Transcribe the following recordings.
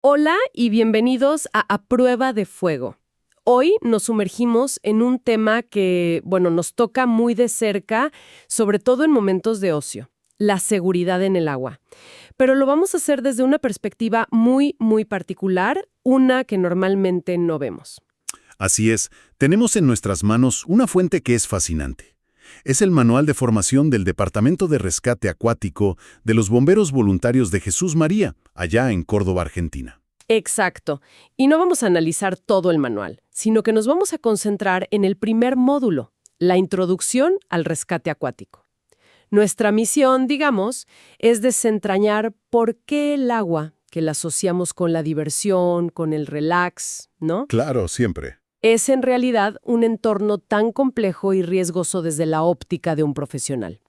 Hola y bienvenidos a Prueba de Fuego. Hoy nos sumergimos en un tema que, nos toca muy de cerca, sobre todo en momentos de ocio, la seguridad en el agua. Pero lo vamos a hacer desde una perspectiva muy particular, una que normalmente no vemos. Así es, tenemos en nuestras manos una fuente que es fascinante. Es el Manual de Formación del Departamento de Rescate Acuático de los Bomberos Voluntarios de Jesús María, allá en Córdoba, Argentina. Exacto. Y no vamos a analizar todo el manual, sino que nos vamos a concentrar en el primer módulo, la introducción al rescate acuático. Nuestra misión, digamos, es desentrañar por qué el agua, que la asociamos con la diversión, con el relax, ¿no? Claro, siempre. Es en realidad un entorno tan complejo y riesgoso desde la óptica de un profesional.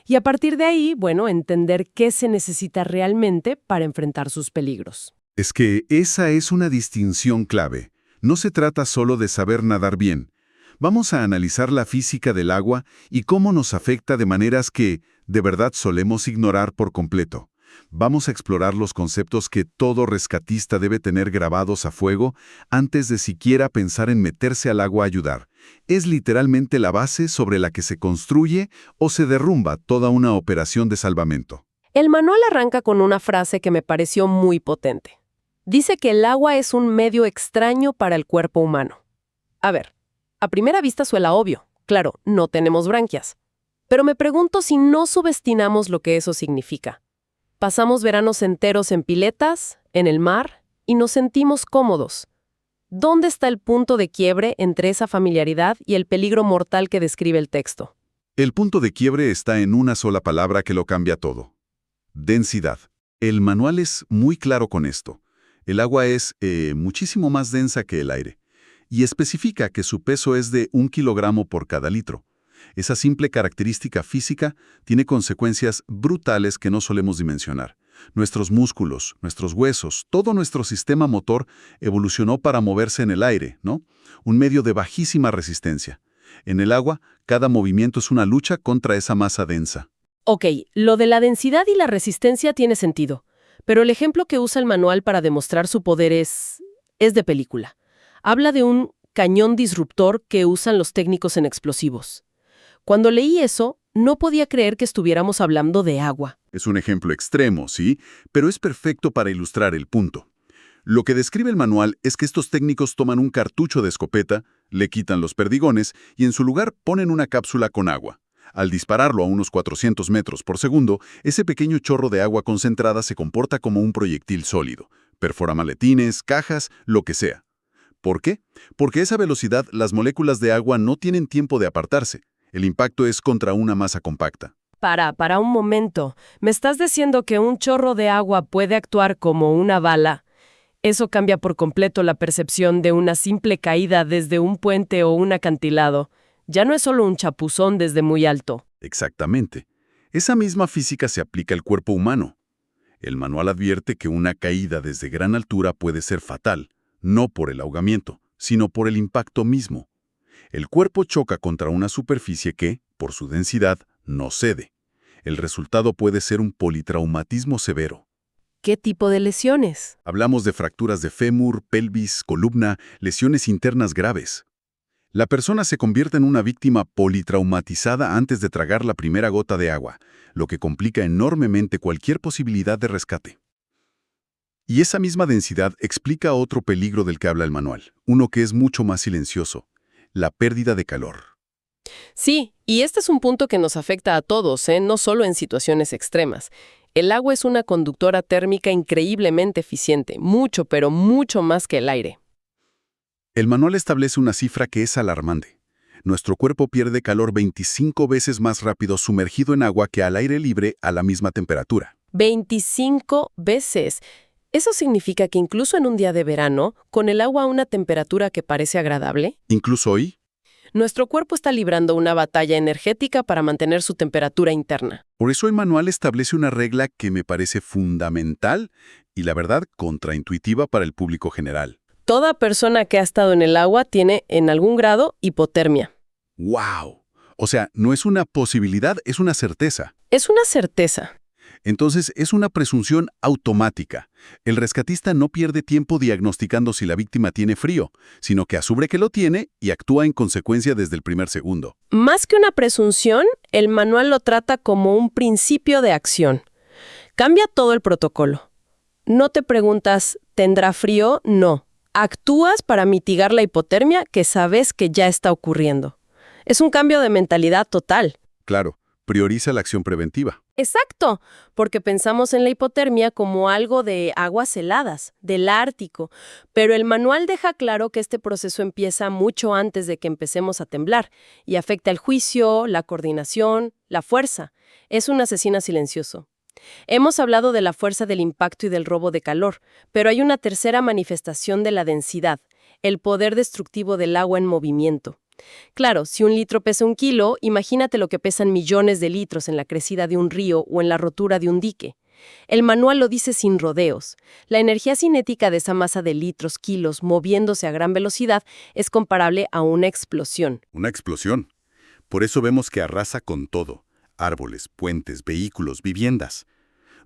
Y a partir de ahí, entender qué se necesita realmente para enfrentar sus peligros. Es que esa es una distinción clave. No se trata solo de saber nadar bien. Vamos a analizar la física del agua y cómo nos afecta de maneras que, de verdad, solemos ignorar por completo. Vamos a explorar los conceptos que todo rescatista debe tener grabados a fuego antes de siquiera pensar en meterse al agua a ayudar. Es literalmente la base sobre la que se construye o se derrumba toda una operación de salvamento. El manual arranca con una frase que me pareció muy potente. Dice que el agua es un medio extraño para el cuerpo humano. A ver, a primera vista suena obvio. Claro, no tenemos branquias. Pero me pregunto si no subestimamos lo que eso significa. Pasamos veranos enteros en piletas, en el mar, y nos sentimos cómodos. ¿Dónde está el punto de quiebre entre esa familiaridad y el peligro mortal que describe el texto? El punto de quiebre está en una sola palabra que lo cambia todo. Densidad. El manual es muy claro con esto. El agua es muchísimo más densa que el aire, y especifica que su peso es de 1 kilogramo por cada litro. Esa simple característica física tiene consecuencias brutales que no solemos dimensionar. Nuestros músculos, nuestros huesos, todo nuestro sistema motor evolucionó para moverse en el aire, ¿no? Un medio de bajísima resistencia. En el agua, cada movimiento es una lucha contra esa masa densa. Ok, lo de la densidad y la resistencia tiene sentido, pero el ejemplo que usa el manual para demostrar su poder es de película. Habla de un cañón disruptor que usan los técnicos en explosivos. Cuando leí eso, no podía creer que estuviéramos hablando de agua. Es un ejemplo extremo, sí, pero es perfecto para ilustrar el punto. Lo que describe el manual es que estos técnicos toman un cartucho de escopeta, le quitan los perdigones y en su lugar ponen una cápsula con agua. Al dispararlo a unos 400 metros por segundo, ese pequeño chorro de agua concentrada se comporta como un proyectil sólido. Perfora maletines, cajas, lo que sea. ¿Por qué? Porque a esa velocidad las moléculas de agua no tienen tiempo de apartarse. El impacto es contra una masa compacta. Para un momento. ¿Me estás diciendo que un chorro de agua puede actuar como una bala? Eso cambia por completo la percepción de una simple caída desde un puente o un acantilado. Ya no es solo un chapuzón desde muy alto. Exactamente. Esa misma física se aplica al cuerpo humano. El manual advierte que una caída desde gran altura puede ser fatal, no por el ahogamiento, sino por el impacto mismo. El cuerpo choca contra una superficie que, por su densidad, no cede. El resultado puede ser un politraumatismo severo. ¿Qué tipo de lesiones? Hablamos de fracturas de fémur, pelvis, columna, lesiones internas graves. La persona se convierte en una víctima politraumatizada antes de tragar la primera gota de agua, lo que complica enormemente cualquier posibilidad de rescate. Y esa misma densidad explica otro peligro del que habla el manual, uno que es mucho más silencioso: la pérdida de calor. Sí, y este es un punto que nos afecta a todos, no solo en situaciones extremas. El agua es una conductora térmica increíblemente eficiente, mucho, pero mucho más que el aire. El manual establece una cifra que es alarmante. Nuestro cuerpo pierde calor 25 veces más rápido sumergido en agua que al aire libre a la misma temperatura. 25 veces. ¿Eso significa que incluso en un día de verano, con el agua a una temperatura que parece agradable? Incluso hoy, Nuestro cuerpo está librando una batalla energética para mantener su temperatura interna. por eso el manual establece una regla que me parece fundamental y, la verdad, contraintuitiva para el público general. Toda persona que ha estado en el agua tiene, en algún grado, hipotermia. ¡Wow! O sea, no es una posibilidad, es una certeza. Es una certeza. Entonces, es una presunción automática. El rescatista no pierde tiempo diagnosticando si la víctima tiene frío, sino que asume que lo tiene y actúa en consecuencia desde el primer segundo. Más que una presunción, el manual lo trata como un principio de acción. Cambia todo el protocolo. No te preguntas, ¿tendrá frío? No. Actúas para mitigar la hipotermia que sabes que ya está ocurriendo. Es un cambio de mentalidad total. Claro, prioriza la acción preventiva. Exacto, porque pensamos en la hipotermia como algo de aguas heladas, del Ártico, pero el manual deja claro que este proceso empieza mucho antes de que empecemos a temblar y afecta el juicio, la coordinación, la fuerza. Es un asesino silencioso. Hemos hablado de la fuerza del impacto y del robo de calor, pero hay una tercera manifestación de la densidad, el poder destructivo del agua en movimiento. Claro, si un litro pesa 1 kilo, imagínate lo que pesan millones de litros en la crecida de un río o en la rotura de un dique. El manual lo dice sin rodeos. La energía cinética de esa masa de litros, kilos, moviéndose a gran velocidad es comparable a una explosión. Una explosión. Por eso vemos que arrasa con todo. Árboles, puentes, vehículos, viviendas.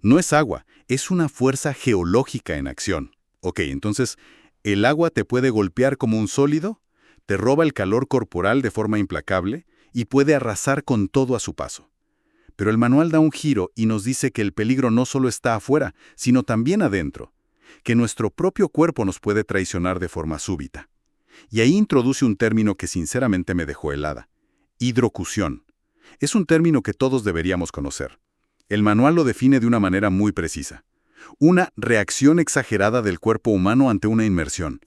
No es agua, es una fuerza geológica en acción. Ok, entonces, ¿el agua te puede golpear como un sólido? Te roba el calor corporal de forma implacable y puede arrasar con todo a su paso. Pero el manual da un giro y nos dice que el peligro no solo está afuera, sino también adentro, que nuestro propio cuerpo nos puede traicionar de forma súbita. Y ahí introduce un término que sinceramente me dejó helada: hidrocución. Es un término que todos deberíamos conocer. El manual lo define de una manera muy precisa: una reacción exagerada del cuerpo humano ante una inmersión.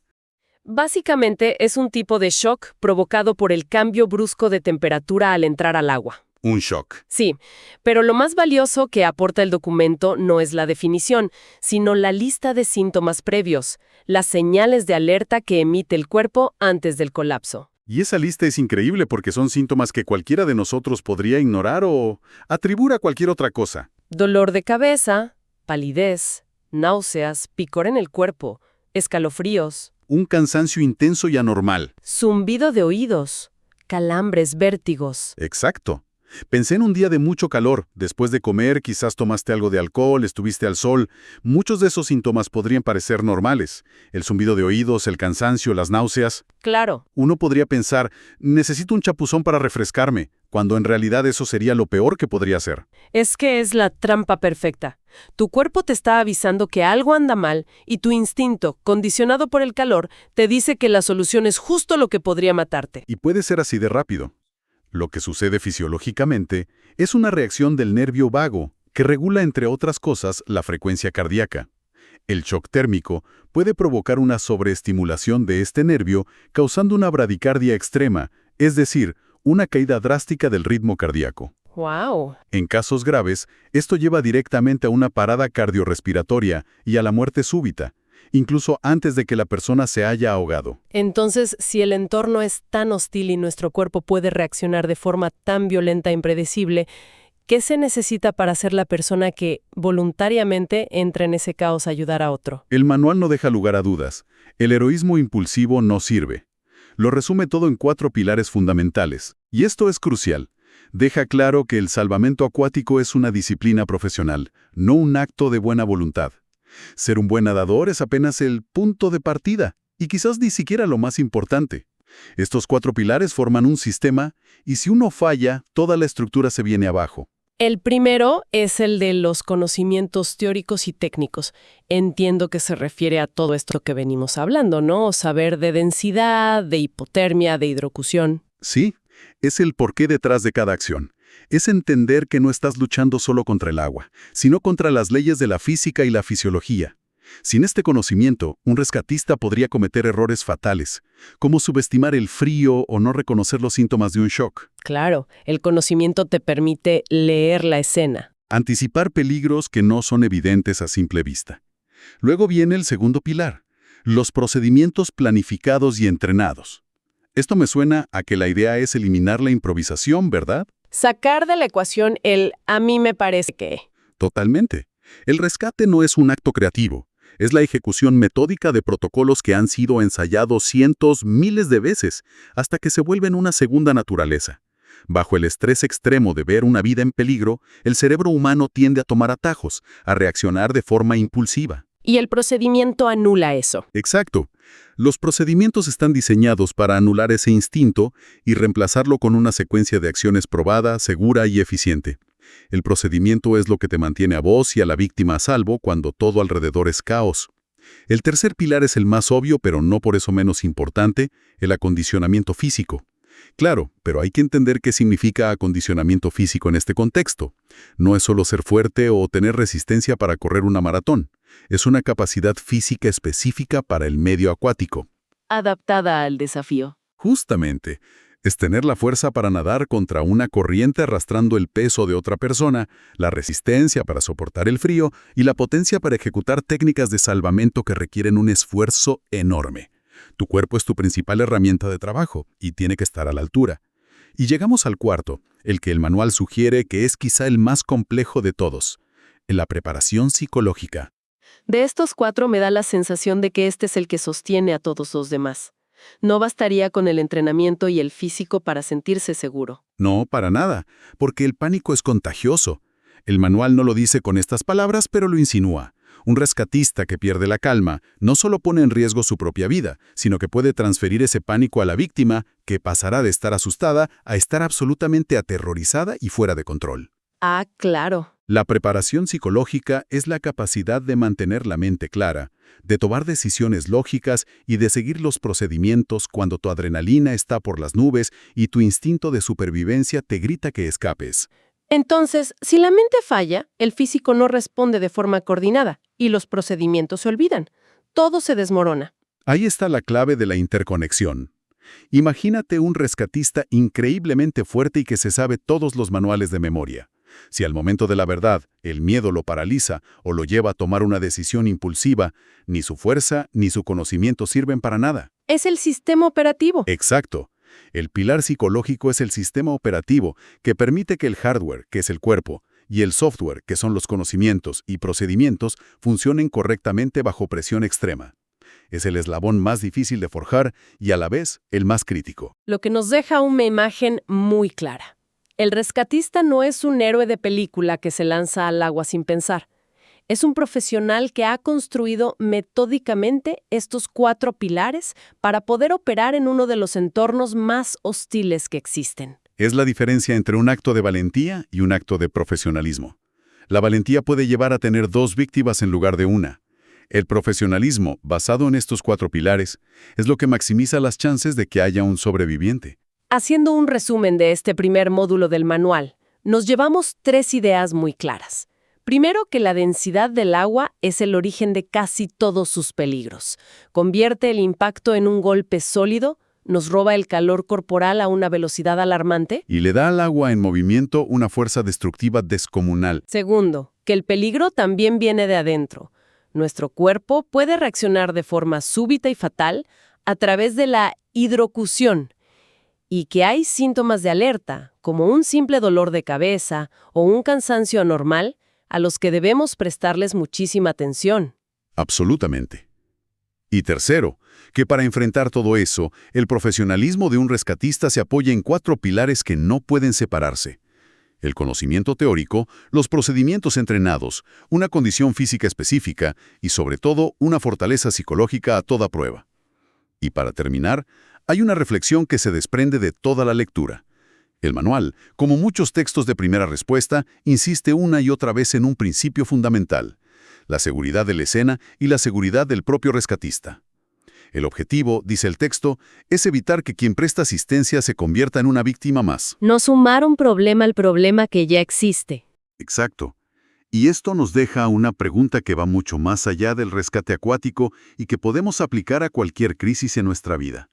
Básicamente es un tipo de shock provocado por el cambio brusco de temperatura al entrar al agua. Un shock. Sí, pero lo más valioso que aporta el documento no es la definición, sino la lista de síntomas previos, las señales de alerta que emite el cuerpo antes del colapso. Y esa lista es increíble porque son síntomas que cualquiera de nosotros podría ignorar o atribuir a cualquier otra cosa. Dolor de cabeza, palidez, náuseas, picor en el cuerpo, escalofríos, Un cansancio intenso y anormal. zumbido de oídos, calambres, vértigos. Exacto. Pensé en un día de mucho calor. Después de comer, quizás tomaste algo de alcohol, estuviste al sol. Muchos de esos síntomas podrían parecer normales. El zumbido de oídos, el cansancio, las náuseas. Claro, Uno podría pensar, necesito un chapuzón para refrescarme, cuando en realidad eso sería lo peor que podría hacer. es que es la trampa perfecta. Tu cuerpo te está avisando que algo anda mal y tu instinto, condicionado por el calor, te dice que la solución es justo lo que podría matarte. Y puede ser así de rápido. Lo que sucede fisiológicamente es una reacción del nervio vago, que regula, entre otras cosas, la frecuencia cardíaca. El shock térmico puede provocar una sobreestimulación de este nervio, causando una bradicardia extrema, es decir, una caída drástica del ritmo cardíaco. ¡Wow! En casos graves, esto lleva directamente a una parada cardiorrespiratoria y a la muerte súbita, incluso antes de que la persona se haya ahogado. Entonces, si el entorno es tan hostil y nuestro cuerpo puede reaccionar de forma tan violenta e impredecible, ¿qué se necesita para ser la persona que voluntariamente entra en ese caos a ayudar a otro? El manual no deja lugar a dudas. El heroísmo impulsivo no sirve. Lo resume todo en 4 pilares fundamentales. Y esto es crucial. Deja claro que el salvamento acuático es una disciplina profesional, no un acto de buena voluntad. Ser un buen nadador es apenas el punto de partida, y quizás ni siquiera lo más importante. Estos 4 pilares forman un sistema, y si uno falla, toda la estructura se viene abajo. El primero es el de los conocimientos teóricos y técnicos. Entiendo que se refiere a todo esto que venimos hablando, ¿no? Saber de densidad, de hipotermia, de hidrocución. Sí, es el porqué detrás de cada acción. Es entender que no estás luchando solo contra el agua, sino contra las leyes de la física y la fisiología. Sin este conocimiento, un rescatista podría cometer errores fatales, como subestimar el frío o no reconocer los síntomas de un shock. Claro, el conocimiento te permite leer la escena. Anticipar peligros que no son evidentes a simple vista. Luego viene el segundo pilar, los procedimientos planificados y entrenados. Esto me suena a que la idea es eliminar la improvisación, ¿verdad? Sacar de la ecuación el a mí me parece que. Totalmente. El rescate no es un acto creativo. Es la ejecución metódica de protocolos que han sido ensayados cientos, miles de veces, hasta que se vuelven una segunda naturaleza. Bajo el estrés extremo de ver una vida en peligro, el cerebro humano tiende a tomar atajos, a reaccionar de forma impulsiva. Y el procedimiento anula eso. Exacto. Los procedimientos están diseñados para anular ese instinto y reemplazarlo con una secuencia de acciones probada, segura y eficiente. El procedimiento es lo que te mantiene a vos y a la víctima a salvo cuando todo alrededor es caos. El tercer pilar es el más obvio, pero no por eso menos importante, el acondicionamiento físico. Claro, pero hay que entender qué significa acondicionamiento físico en este contexto. No es solo ser fuerte o tener resistencia para correr una maratón. Es una capacidad física específica para el medio acuático. Adaptada al desafío. Justamente, es tener la fuerza para nadar contra una corriente arrastrando el peso de otra persona, la resistencia para soportar el frío y la potencia para ejecutar técnicas de salvamento que requieren un esfuerzo enorme. Tu cuerpo es tu principal herramienta de trabajo y tiene que estar a la altura. Y llegamos al cuarto, el que el manual sugiere que es quizá el más complejo de todos, la preparación psicológica. De estos 4 me da la sensación de que este es el que sostiene a todos los demás. No bastaría con el entrenamiento y el físico para sentirse seguro. No, para nada, porque el pánico es contagioso. El manual no lo dice con estas palabras, pero lo insinúa. Un rescatista que pierde la calma no solo pone en riesgo su propia vida, sino que puede transferir ese pánico a la víctima, que pasará de estar asustada a estar absolutamente aterrorizada y fuera de control. Ah, claro. La preparación psicológica es la capacidad de mantener la mente clara, de tomar decisiones lógicas y de seguir los procedimientos cuando tu adrenalina está por las nubes y tu instinto de supervivencia te grita que escapes. Entonces, si la mente falla, el físico no responde de forma coordinada y los procedimientos se olvidan. Todo se desmorona. Ahí está la clave de la interconexión. Imagínate un rescatista increíblemente fuerte y que se sabe todos los manuales de memoria. Si al momento de la verdad el miedo lo paraliza o lo lleva a tomar una decisión impulsiva, ni su fuerza ni su conocimiento sirven para nada. Es el sistema operativo. Exacto. El pilar psicológico es el sistema operativo que permite que el hardware, que es el cuerpo, y el software, que son los conocimientos y procedimientos, funcionen correctamente bajo presión extrema. Es el eslabón más difícil de forjar y a la vez el más crítico. Lo que nos deja una imagen muy clara. El rescatista no es un héroe de película que se lanza al agua sin pensar. Es un profesional que ha construido metódicamente estos 4 pilares para poder operar en uno de los entornos más hostiles que existen. Es la diferencia entre un acto de valentía y un acto de profesionalismo. La valentía puede llevar a tener 2 víctimas en lugar de una. El profesionalismo, basado en estos 4 pilares, es lo que maximiza las chances de que haya un sobreviviente. Haciendo un resumen de este primer módulo del manual, nos llevamos 3 ideas muy claras. Primero, que la densidad del agua es el origen de casi todos sus peligros. Convierte el impacto en un golpe sólido, nos roba el calor corporal a una velocidad alarmante. Y le da al agua en movimiento una fuerza destructiva descomunal. Segundo, que el peligro también viene de adentro. Nuestro cuerpo puede reaccionar de forma súbita y fatal a través de la hidrocución, y que hay síntomas de alerta, como un simple dolor de cabeza o un cansancio anormal, a los que debemos prestarles muchísima atención. Absolutamente. Y tercero, que para enfrentar todo eso, el profesionalismo de un rescatista se apoya en 4 pilares que no pueden separarse. El conocimiento teórico, los procedimientos entrenados, una condición física específica y, sobre todo, una fortaleza psicológica a toda prueba. Y para terminar, hay una reflexión que se desprende de toda la lectura. El manual, como muchos textos de primera respuesta, insiste una y otra vez en un principio fundamental: la seguridad de la escena y la seguridad del propio rescatista. El objetivo, dice el texto, es evitar que quien presta asistencia se convierta en una víctima más. No sumar un problema al problema que ya existe. Exacto. Y esto nos deja una pregunta que va mucho más allá del rescate acuático y que podemos aplicar a cualquier crisis en nuestra vida.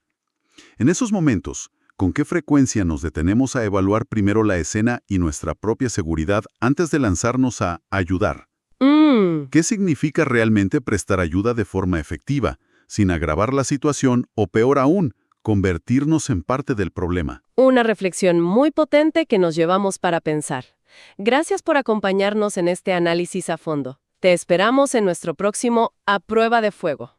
En esos momentos, ¿con qué frecuencia nos detenemos a evaluar primero la escena y nuestra propia seguridad antes de lanzarnos a ayudar? ¿Qué significa realmente prestar ayuda de forma efectiva, sin agravar la situación o, peor aún, convertirnos en parte del problema? Una reflexión muy potente que nos llevamos para pensar. Gracias por acompañarnos en este análisis a fondo. Te esperamos en nuestro próximo A Prueba de Fuego.